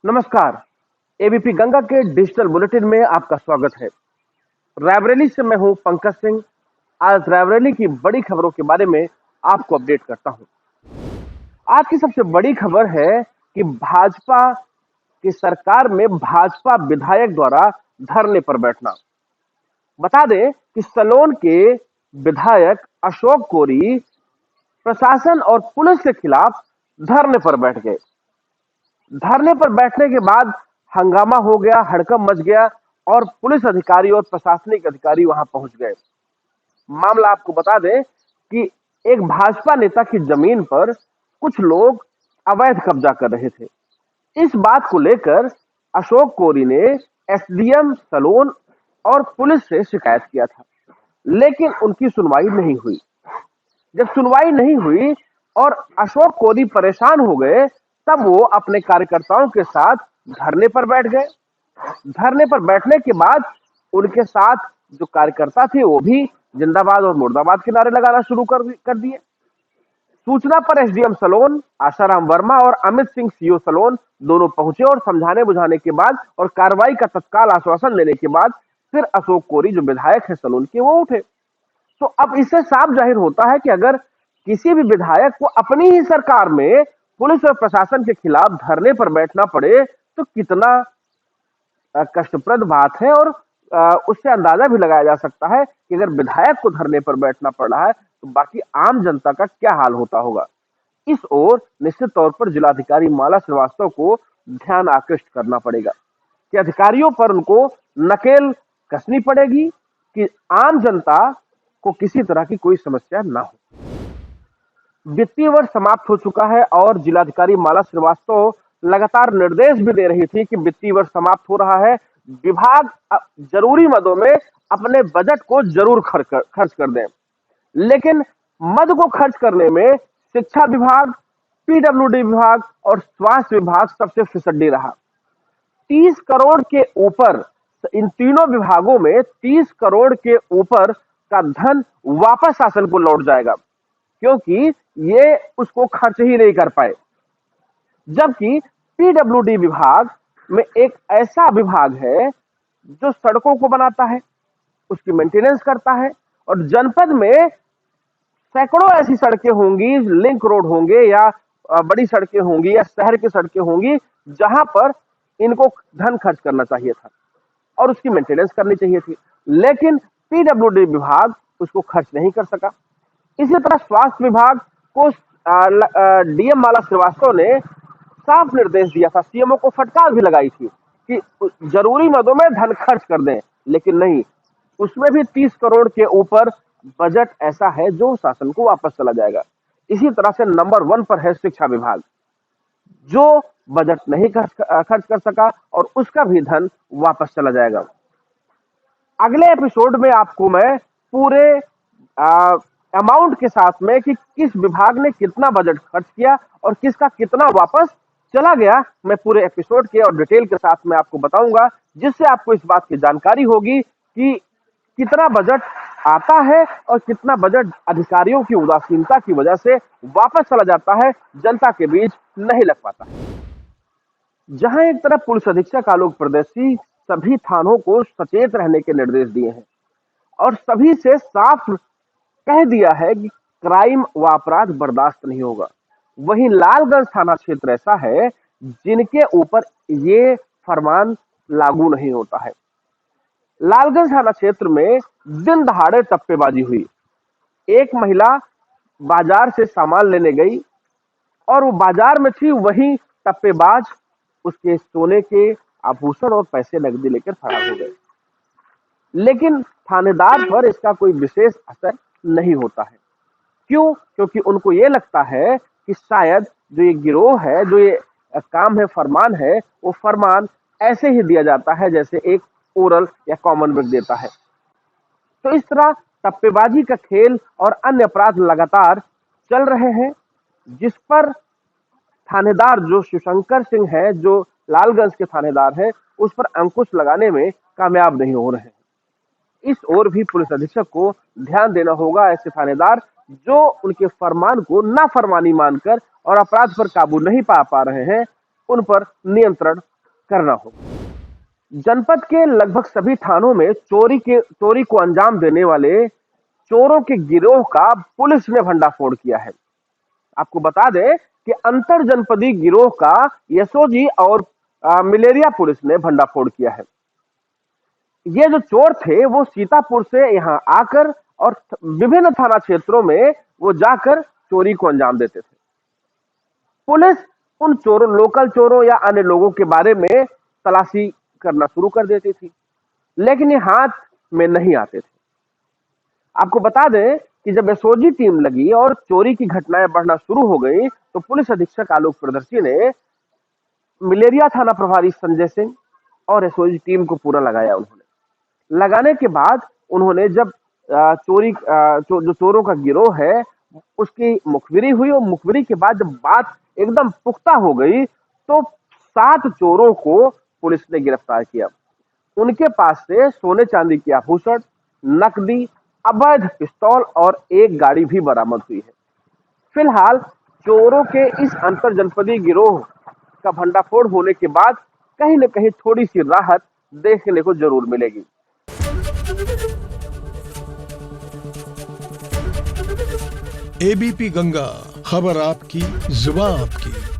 नमस्कार। एबीपी गंगा के digital bulletin में आपका स्वागत है। रायबरेली से मैं हूं पंकज सिंह। आज रायबरेली की बड़ी खबरों के बारे में आपको अपडेट करता हूं। आज की सबसे बड़ी खबर है कि भाजपा की सरकार में भाजपा विधायक द्वारा धरने पर बैठना। बता दें कि सलोन के विधायक अशोक कोरी प्रशासन और पुलिस के खिलाफ धरने पर बैठ गए। धरने पर बैठने के बाद हंगामा हो गया, हड़कंप मच गया और पुलिस अधिकारी और प्रशासनिक अधिकारी वहां पहुंच गए। मामला आपको बता दें कि एक भाजपा नेता की जमीन पर कुछ लोग अवैध कब्जा कर रहे थे। इस बात को लेकर अशोक कोरी ने एसडीएम सलोन और पुलिस से शिकायत किया था, लेकिन उनकी सुनवाई नहीं हुई। जब सुनवाई नहीं हुई और अशोक कोरी परेशान हो गए, तब वो अपने कार्यकर्ताओं के साथ धरने पर बैठ गए। धरने पर बैठने के बाद उनके साथ जो कार्यकर्ता थे वो भी जिंदाबाद और मुर्दाबाद के नारे लगाना शुरू कर दिए। सूचना पर एसडीएम सलोन आशाराम वर्मा और अमित सिंह सीओ सलोन दोनों पहुंचे और समझाने बुझाने के बाद और कार्रवाई का तत्काल आश्वासन लेने के बाद फिर अशोक कोरी जो विधायक है सलोन के, वो उठे। तो अब इससे साफ जाहिर होता है कि अगर किसी भी विधायक को अपनी ही सरकार में पुलिस और प्रशासन के खिलाफ धरने पर बैठना पड़े तो कितना कष्टप्रद बात है। और उससे अंदाजा भी लगाया जा सकता है कि अगर विधायक को धरने पर बैठना पड़ रहा है तो बाकी आम जनता का क्या हाल होता होगा। इस ओर निश्चित तौर पर जिलाधिकारी माला श्रीवास्तव को ध्यान आकृष्ट करना पड़ेगा कि अधिकारियों पर उनको नकेल कसनी पड़ेगी कि आम जनता को किसी तरह की कोई समस्या ना हो। वित्तीय वर्ष समाप्त हो चुका है और जिलाधिकारी माला श्रीवास्तव लगातार निर्देश भी दे रही थी कि वित्तीय वर्ष समाप्त हो रहा है, विभाग जरूरी मदों में अपने बजट को जरूर खर्च कर दें। लेकिन मद को खर्च करने में शिक्षा विभाग, पीडब्ल्यूडी विभाग और स्वास्थ्य विभाग सबसे फिसड्डी रहा। 30 करोड़ के ऊपर, इन तीनों विभागों में 30 करोड़ के ऊपर का धन वापस शासन को लौट जाएगा, क्योंकि ये उसको खर्च ही नहीं कर पाए। जबकि पीडब्ल्यूडी विभाग में एक ऐसा विभाग है जो सड़कों को बनाता है, उसकी मेंटेनेंस करता है और जनपद में सैकड़ों ऐसी सड़कें होंगी, लिंक रोड होंगे या बड़ी सड़कें होंगी या शहर की सड़कें होंगी जहां पर इनको धन खर्च करना चाहिए था और उसकी मेंटेनेंस करनी चाहिए थी, लेकिन पीडब्ल्यूडी विभाग उसको खर्च नहीं कर सका। इसी तरह स्वास्थ्य विभाग को डीएम माला श्रीवास्तव ने साफ निर्देश दिया था, सीएमओ को फटकार भी लगाई थी कि जरूरी मदों में धन खर्च कर दें, लेकिन नहीं, उसमें भी 30 करोड़ के ऊपर बजट ऐसा है जो शासन को वापस चला जाएगा। इसी तरह से नंबर 1 पर है शिक्षा विभाग, जो बजट नहीं खर्च कर सका और उसका भी धन वापस चला जाएगा। अगले एपिसोड में आपको मैं पूरे अमाउंट के साथ में कि किस विभाग ने कितना बजट खर्च किया और किसका कितना वापस चला गया, मैं पूरे एपिसोड के और डिटेल के साथ में आपको बताऊंगा, जिससे आपको इस बात की जानकारी होगी कि कितना बजट आता है और कितना बजट अधिकारियों की उदासीनता की वजह से वापस चला जाता है, जनता के बीच नहीं लग पाता। जहां एक तरफ पुलिस अधीक्षक आलोक परदेशी सभी थानों को सचेत रहने के निर्देश दिए हैं और सभी से साफ कह दिया है कि क्राइम व अपराध बर्दाश्त नहीं होगा, वहीं लालगंज थाना क्षेत्र ऐसा है जिनके ऊपर ये फरमान लागू नहीं होता है। लालगंज थाना क्षेत्र में दिन दहाड़े टप्पेबाजी हुई। एक महिला बाजार से सामान लेने गई और वो बाजार में थी, वहीं टप्पेबाज उसके सोने के आभूषण और पैसे नकदी लेकर फरार हो गए। लेकिन थानेदार पर इसका कोई विशेष असर नहीं होता है। क्यों? क्योंकि उनको ये लगता है कि शायद जो ये गिरोह है, जो ये काम है, फरमान है, वो फरमान ऐसे ही दिया जाता है जैसे एक ओरल या कॉमन बुक देता है। तो इस तरह टप्पेबाजी का खेल और अन्य अपराध लगातार चल रहे हैं, जिस पर थानेदार जो शिवशंकर सिंह है, जो लालगंज के थानेदार है, उस पर अंकुश लगाने में कामयाब नहीं हो रहे हैं। इस ओर भी पुलिस अधीक्षक को ध्यान देना होगा। ऐसे थानेदार जो उनके फरमान को नाफरमानी मानकर और अपराध पर काबू नहीं पा रहे हैं, उन पर नियंत्रण करना होगा। जनपद के लगभग सभी थानों में चोरी को अंजाम देने वाले चोरों के गिरोह का पुलिस ने भंडाफोड़ किया है। आपको बता दें कि अंतर जनपदीय गिरोह का यशोजी और मिलेरिया पुलिस ने भंडाफोड़ किया है। ये जो चोर थे वो सीतापुर से यहाँ आकर और विभिन्न थाना क्षेत्रों में वो जाकर चोरी को अंजाम देते थे। पुलिस उन चोरों, लोकल चोरों या अन्य लोगों के बारे में तलाशी करना शुरू कर देती थी, लेकिन ये हाथ में नहीं आते थे। आपको बता दें कि जब एसओजी टीम लगी और चोरी की घटनाएं बढ़ना शुरू हो गई, तो पुलिस अधीक्षक आलोक प्रियदर्शी ने मिलेरिया थाना प्रभारी संजय सिंह और एसओजी टीम को पूरा लगाया। उन्होंने लगाने के बाद उन्होंने जब जो चोरों का गिरोह है उसकी मुखबिरी हुई, और मुखबिरी के बाद जब बात एकदम पुख्ता हो गई तो 7 चोरों को पुलिस ने गिरफ्तार किया। उनके पास से सोने चांदी के आभूषण, नकदी, अवैध पिस्तौल और एक गाड़ी भी बरामद हुई है। फिलहाल चोरों के इस अंतर जनपदीय गिरोह का भंडाफोड़ होने के बाद कहीं न कहीं थोड़ी सी राहत देखने को जरूर मिलेगी। एबीपी गंगा, खबर आपकी, जुबान आपकी।